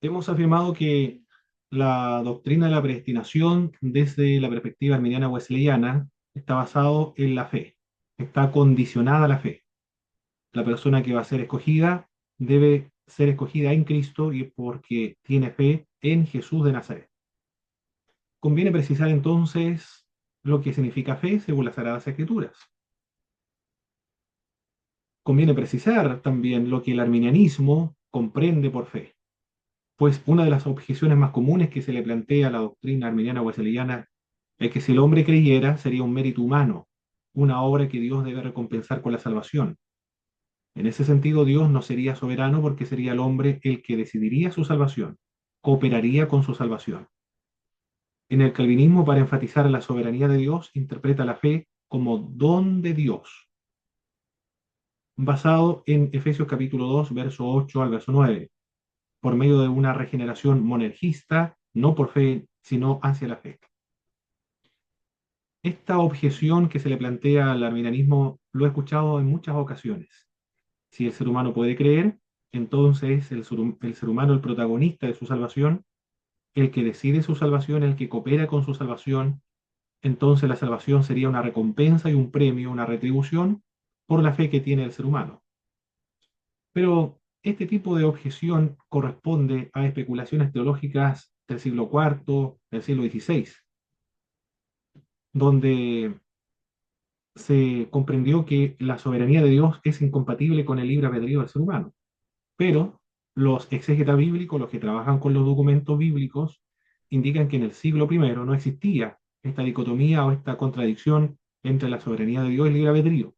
Hemos afirmado que la doctrina de la predestinación desde la perspectiva arminiana wesleyana está basado en la fe, está condicionada a la fe. La persona que va a ser escogida debe ser escogida en Cristo y porque tiene fe en Jesús de Nazaret. Conviene precisar entonces lo que significa fe según las Sagradas Escrituras. Conviene precisar también lo que el arminianismo comprende por fe. Pues una de las objeciones más comunes que se le plantea a la doctrina arminiana wesleyana es que si el hombre creyera sería un mérito humano, una obra que Dios debe recompensar con la salvación. En ese sentido, Dios no sería soberano porque sería el hombre el que decidiría su salvación, cooperaría con su salvación. En el calvinismo, para enfatizar la soberanía de Dios, interpreta la fe como don de Dios, basado en Efesios capítulo 2, verso 8 al verso 9, por medio de una regeneración monergista, no por fe, sino hacia la fe. Esta objeción que se le plantea al arminianismo lo he escuchado en muchas ocasiones. Si el ser humano puede creer, entonces el ser humano el protagonista de su salvación, el que decide su salvación, el que coopera con su salvación, entonces la salvación sería una recompensa y un premio, una retribución por la fe que tiene el ser humano. Pero este tipo de objeción corresponde a especulaciones teológicas del siglo IV, del siglo XVI, donde se comprendió que la soberanía de Dios es incompatible con el libre albedrío del ser humano. Pero los exégetas bíblicos, los que trabajan con los documentos bíblicos, indican que en el siglo primero no existía esta dicotomía o esta contradicción entre la soberanía de Dios y el libre albedrío.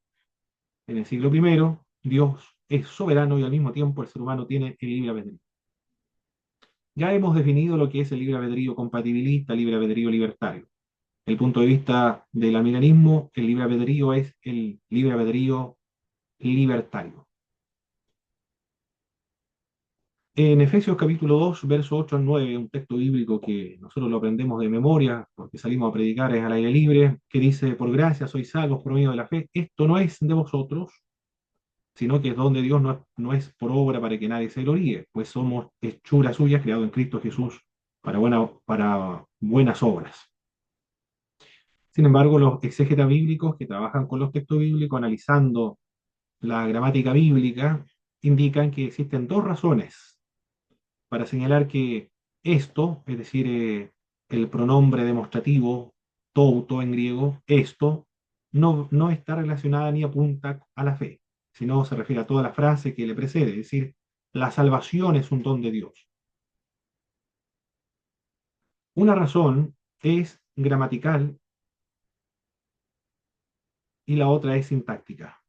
En el siglo primero, Dios es soberano y al mismo tiempo el ser humano tiene el libre albedrío. Ya hemos definido lo que es el libre albedrío compatibilista, libre albedrío libertario. El punto de vista del arminianismo, el libre albedrío es el libre albedrío libertario. En Efesios capítulo 2, verso 8 al 9, un texto bíblico que nosotros lo aprendemos de memoria, porque salimos a predicar al aire libre, que dice, por gracia sois salvos por medio de la fe, esto no es de vosotros, sino que es don de Dios, no es por obra para que nadie se gloríe, pues somos hechura suya, creado en Cristo Jesús, para buenas obras. Sin embargo, los exégetas bíblicos que trabajan con los textos bíblicos, analizando la gramática bíblica, indican que existen dos razones para señalar que esto, es decir, el pronombre demostrativo, touto en griego, esto, no está relacionada ni apunta a la fe, sino se refiere a toda la frase que le precede, es decir, la salvación es un don de Dios. Una razón es gramatical y la otra es sintáctica,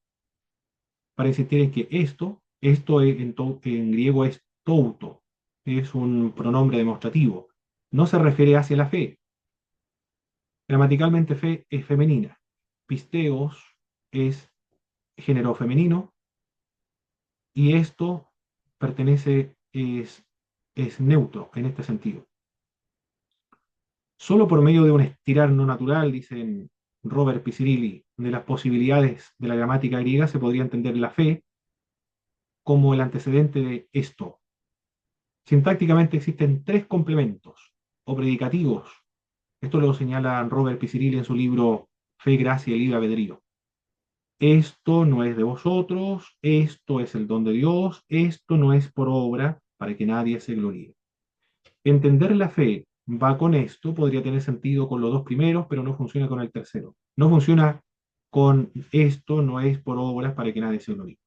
para insistir en que esto en griego es touto, es un pronombre demostrativo, no se refiere hacia la fe. Gramaticalmente fe es femenina. Pisteos es género femenino y esto es neutro en este sentido. Solo por medio de un estirar no natural, dicen Robert Picirilli, de las posibilidades de la gramática griega se podría entender la fe como el antecedente de esto. Sintácticamente existen tres complementos o predicativos. Esto lo señala Robert Picirilli en su libro Fe, Gracia y Libre Albedrío. Esto no es de vosotros, esto es el don de Dios, esto no es por obra para que nadie se gloríe. Entender la fe va con esto, podría tener sentido con los dos primeros, pero no funciona con el tercero. No funciona con esto no es por obras para que nadie se gloríe.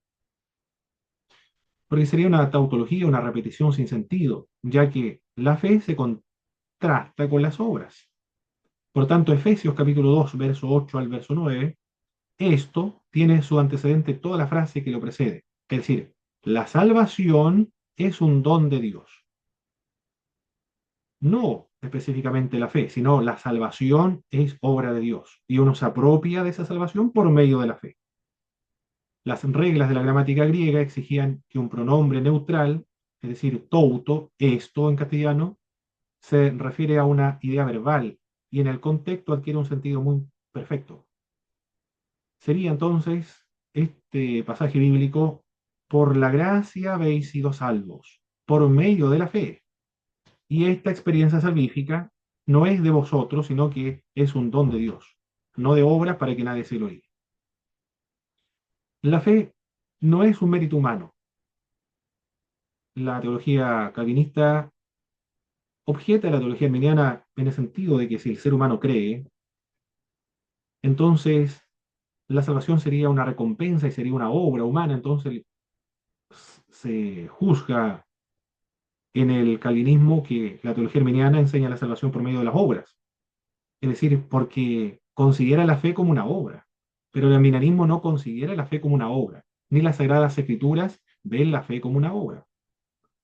Porque sería una tautología, una repetición sin sentido, ya que la fe se contrasta con las obras. Por tanto, Efesios capítulo 2, verso 8 al verso 9, esto tiene su antecedente toda la frase que lo precede. Es decir, la salvación es un don de Dios. No específicamente la fe, sino la salvación es obra de Dios. Y uno se apropia de esa salvación por medio de la fe. Las reglas de la gramática griega exigían que un pronombre neutral, es decir, touto, esto en castellano, se refiere a una idea verbal y en el contexto adquiere un sentido muy perfecto. Sería entonces este pasaje bíblico, por la gracia habéis sido salvos, por medio de la fe. Y esta experiencia salvífica no es de vosotros, sino que es un don de Dios, no de obras para que nadie se lo diga. La fe no es un mérito humano. La teología calvinista objeta a la teología arminiana en el sentido de que si el ser humano cree, entonces la salvación sería una recompensa y sería una obra humana, entonces se juzga en el calvinismo que la teología arminiana enseña la salvación por medio de las obras, es decir, porque considera la fe como una obra, pero el arminianismo no considera la fe como una obra, ni las sagradas escrituras ven la fe como una obra.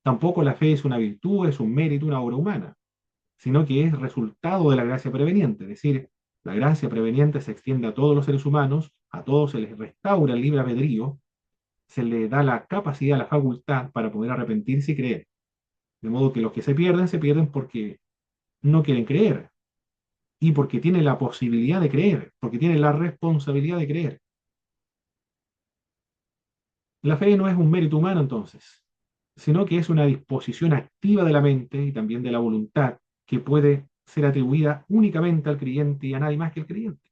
Tampoco la fe es una virtud, es un mérito, una obra humana, sino que es resultado de la gracia preveniente, es decir, la gracia preveniente se extiende a todos los seres humanos, a todos se les restaura el libre albedrío, se les da la capacidad, la facultad para poder arrepentirse y creer. De modo que los que se pierden porque no quieren creer y porque tienen la posibilidad de creer, porque tienen la responsabilidad de creer. La fe no es un mérito humano entonces, sino que es una disposición activa de la mente y también de la voluntad que puede ser atribuida únicamente al creyente y a nadie más que el creyente.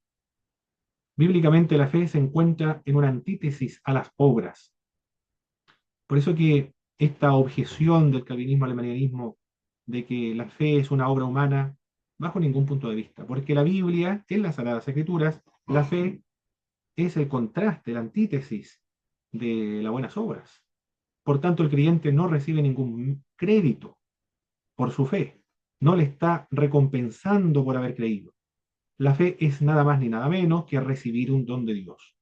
Bíblicamente la fe se encuentra en una antítesis a las obras. Por eso que esta objeción del calvinismo al arminianismo de que la fe es una obra humana, bajo ningún punto de vista, porque la Biblia, en las Sagradas Escrituras, la fe es el contraste, la antítesis de las buenas obras. Por tanto, el creyente no recibe ningún crédito por su fe, no le está recompensando por haber creído. La fe es nada más ni nada menos que recibir un don de Dios.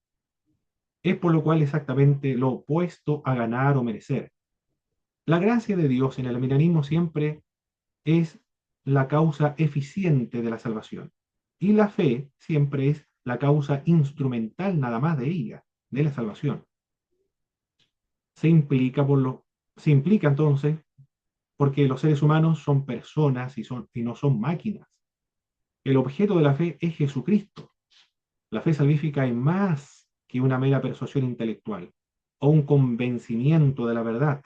Es por lo cual exactamente lo opuesto a ganar o merecer. La gracia de Dios en el arminianismo siempre es la causa eficiente de la salvación. Y la fe siempre es la causa instrumental nada más de ella, de la salvación. Se implica, se implica entonces porque los seres humanos son personas y no son máquinas. El objeto de la fe es Jesucristo. La fe salvífica es más que una mera persuasión intelectual o un convencimiento de la verdad.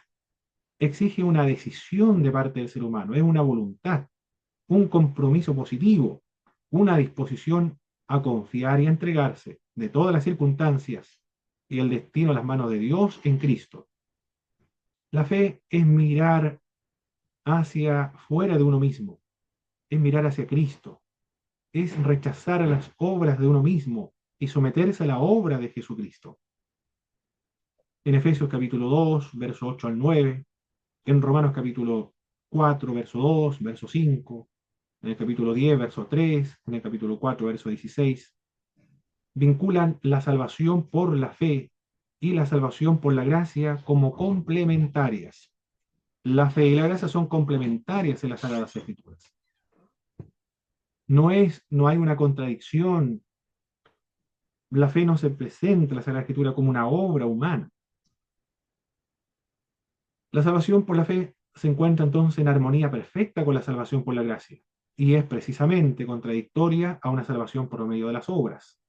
Exige una decisión de parte del ser humano, es una voluntad, un compromiso positivo, una disposición a confiar y a entregarse de todas las circunstancias y el destino a las manos de Dios en Cristo. La fe es mirar hacia fuera de uno mismo, es mirar hacia Cristo, es rechazar a las obras de uno mismo y someterse a la obra de Jesucristo. En Efesios capítulo 2, verso 8 al 9, en Romanos capítulo 4, verso 2, verso 5, en el capítulo 10, verso 3, en el capítulo 4, verso 16, vinculan la salvación por la fe y la salvación por la gracia como complementarias. La fe y la gracia son complementarias en las Sagradas Escrituras. No hay una contradicción. La fe no se presenta en la Sagrada Escritura como una obra humana. La salvación por la fe se encuentra entonces en armonía perfecta con la salvación por la gracia y es precisamente contradictoria a una salvación por medio de las obras.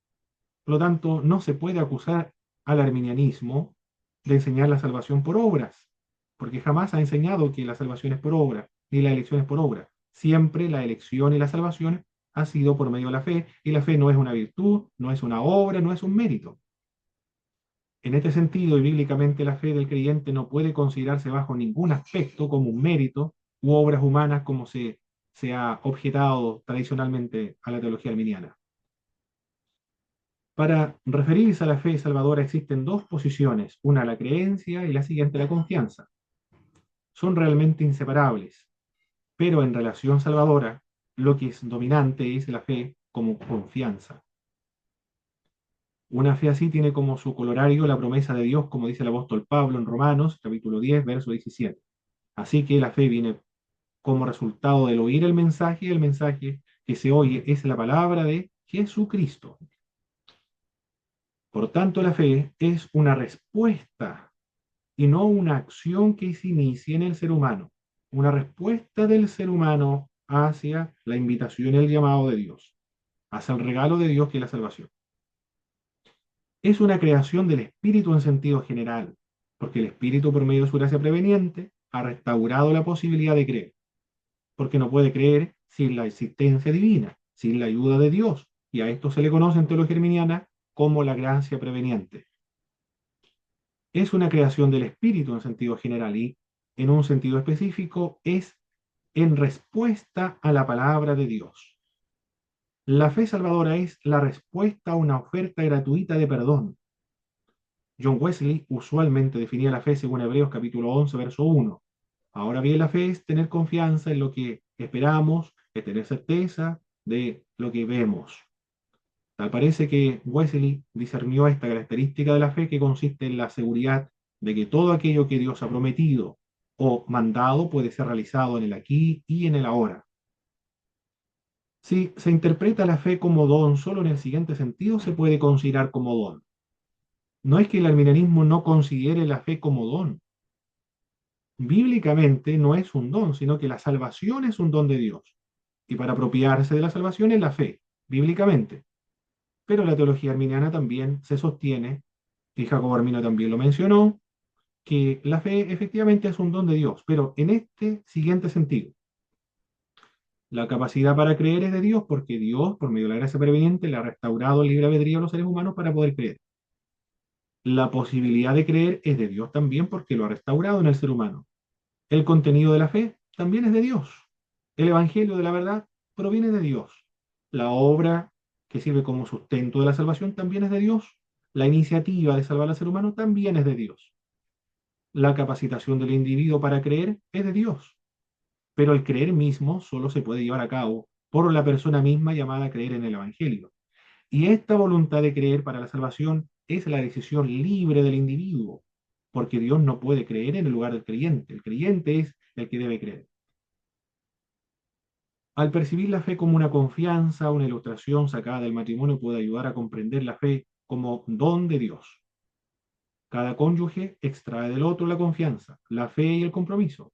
Por lo tanto, no se puede acusar al arminianismo de enseñar la salvación por obras, porque jamás ha enseñado que la salvación es por obra, ni la elección es por obra. Siempre la elección y la salvación ha sido por medio de la fe, y la fe no es una virtud, no es una obra, no es un mérito. En este sentido, y bíblicamente, la fe del creyente no puede considerarse bajo ningún aspecto como un mérito u obras humanas como se ha objetado tradicionalmente a la teología arminiana. Para referirse a la fe salvadora existen dos posiciones, una la creencia y la siguiente la confianza. Son realmente inseparables, pero en relación salvadora, lo que es dominante es la fe como confianza. Una fe así tiene como su colorario la promesa de Dios, como dice el apóstol Pablo en Romanos, capítulo 10, verso 17. Así que la fe viene como resultado del oír el mensaje, y el mensaje que se oye es la palabra de Jesucristo. Por tanto, la fe es una respuesta y no una acción que se inicie en el ser humano, una respuesta del ser humano hacia la invitación y el llamado de Dios, hacia el regalo de Dios que es la salvación. Es una creación del Espíritu en sentido general, porque el Espíritu por medio de su gracia preveniente ha restaurado la posibilidad de creer. porque no puede creer sin la existencia divina, sin la ayuda de Dios, y a esto se le conoce en teología arminiana como la gracia preveniente. Es una creación del Espíritu en sentido general y en un sentido específico es en respuesta a la palabra de Dios. La fe salvadora es la respuesta a una oferta gratuita de perdón. John Wesley usualmente definía la fe según Hebreos capítulo 11, verso 1. Ahora bien, la fe es tener confianza en lo que esperamos, es tener certeza de lo que vemos. Tal parece que Wesley discernió esta característica de la fe que consiste en la seguridad de que todo aquello que Dios ha prometido o mandado puede ser realizado en el aquí y en el ahora. Si se interpreta la fe como don solo en el siguiente sentido, se puede considerar como don. No es que el arminianismo no considere la fe como don. Bíblicamente no es un don, sino que la salvación es un don de Dios. Y para apropiarse de la salvación es la fe, bíblicamente. Pero la teología arminiana también se sostiene, y Jacobo Arminio también lo mencionó, que la fe efectivamente es un don de Dios, pero en este siguiente sentido. La capacidad para creer es de Dios porque Dios, por medio de la gracia preveniente, le ha restaurado el libre albedrío a los seres humanos para poder creer. La posibilidad de creer es de Dios también porque lo ha restaurado en el ser humano. El contenido de la fe también es de Dios. El evangelio de la verdad proviene de Dios. La obra que sirve como sustento de la salvación también es de Dios. La iniciativa de salvar al ser humano también es de Dios. La capacitación del individuo para creer es de Dios. Pero el creer mismo solo se puede llevar a cabo por la persona misma llamada a creer en el evangelio. Y esta voluntad de creer para la salvación es la decisión libre del individuo, porque Dios no puede creer en el lugar del creyente. El creyente es el que debe creer. Al percibir la fe como una confianza, una ilustración sacada del matrimonio puede ayudar a comprender la fe como don de Dios. Cada cónyuge extrae del otro la confianza, la fe y el compromiso.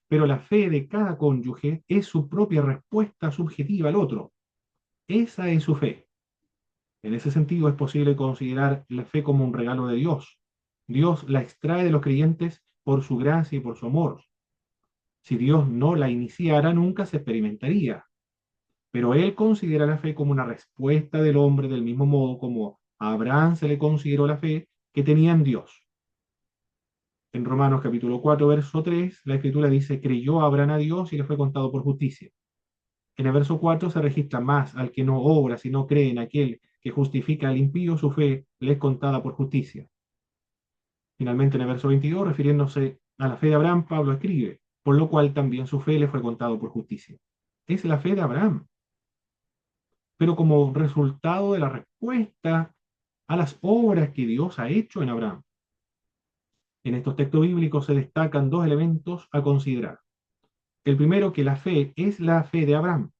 Pero la fe de cada cónyuge es su propia respuesta subjetiva al otro. Esa es su fe. En ese sentido, es posible considerar la fe como un regalo de Dios. Dios la extrae de los creyentes por su gracia y por su amor. Si Dios no la iniciara, nunca se experimentaría. Pero Él considera la fe como una respuesta del hombre del mismo modo como a Abraham se le consideró la fe que tenía en Dios. En Romanos capítulo 4, verso 3, la escritura dice, creyó Abraham a Dios y le fue contado por justicia. En el verso 4 se registra más al que no obra, sino cree en aquel que justifica al impío, su fe le es contada por justicia. Finalmente, en el verso 22, refiriéndose a la fe de Abraham, Pablo escribe, por lo cual también su fe le fue contado por justicia. Es la fe de Abraham, pero como resultado de la respuesta a las obras que Dios ha hecho en Abraham. En estos textos bíblicos se destacan dos elementos a considerar. El primero, que la fe es la fe de Abraham.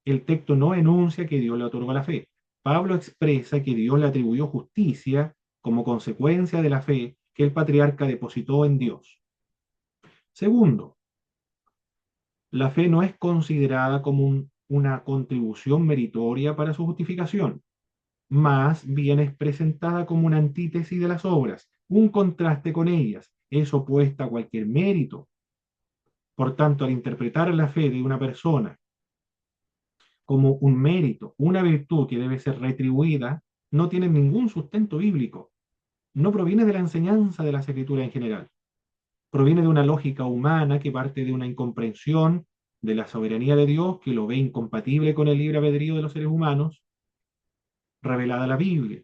El texto no enuncia que Dios le otorgó la fe. Pablo expresa que Dios le atribuyó justicia como consecuencia de la fe que el patriarca depositó en Dios. Segundo, la fe no es considerada como una contribución meritoria para su justificación, más bien es presentada como una antítesis de las obras, un contraste con ellas, es opuesta a cualquier mérito. Por tanto, al interpretar la fe de una persona como un mérito, una virtud que debe ser retribuida, no tiene ningún sustento bíblico. No proviene de la enseñanza de las escrituras en general. Proviene de una lógica humana que parte de una incomprensión de la soberanía de Dios que lo ve incompatible con el libre albedrío de los seres humanos, revelada en la Biblia.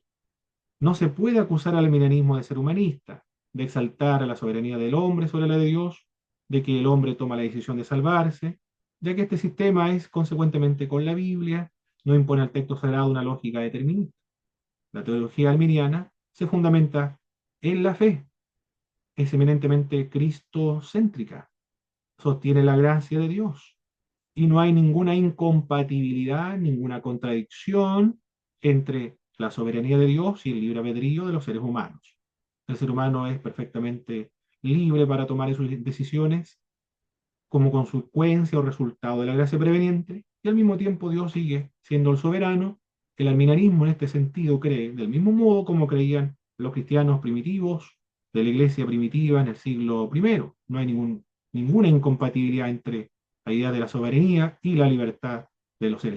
No se puede acusar al milenarismo de ser humanista, de exaltar a la soberanía del hombre sobre la de Dios, de que el hombre toma la decisión de salvarse, ya que este sistema es consecuentemente con la Biblia, no impone al texto sagrado una lógica determinista. La teología arminiana se fundamenta en la fe, es eminentemente cristocéntrica, sostiene la gracia de Dios y no hay ninguna incompatibilidad, ninguna contradicción entre la soberanía de Dios y el libre albedrío de los seres humanos. El ser humano es perfectamente libre para tomar sus decisiones como consecuencia o resultado de la gracia preveniente, y al mismo tiempo Dios sigue siendo el soberano. El arminianismo en este sentido cree, del mismo modo como creían los cristianos primitivos de la iglesia primitiva en el siglo I. No hay ninguna incompatibilidad entre la idea de la soberanía y la libertad de los seres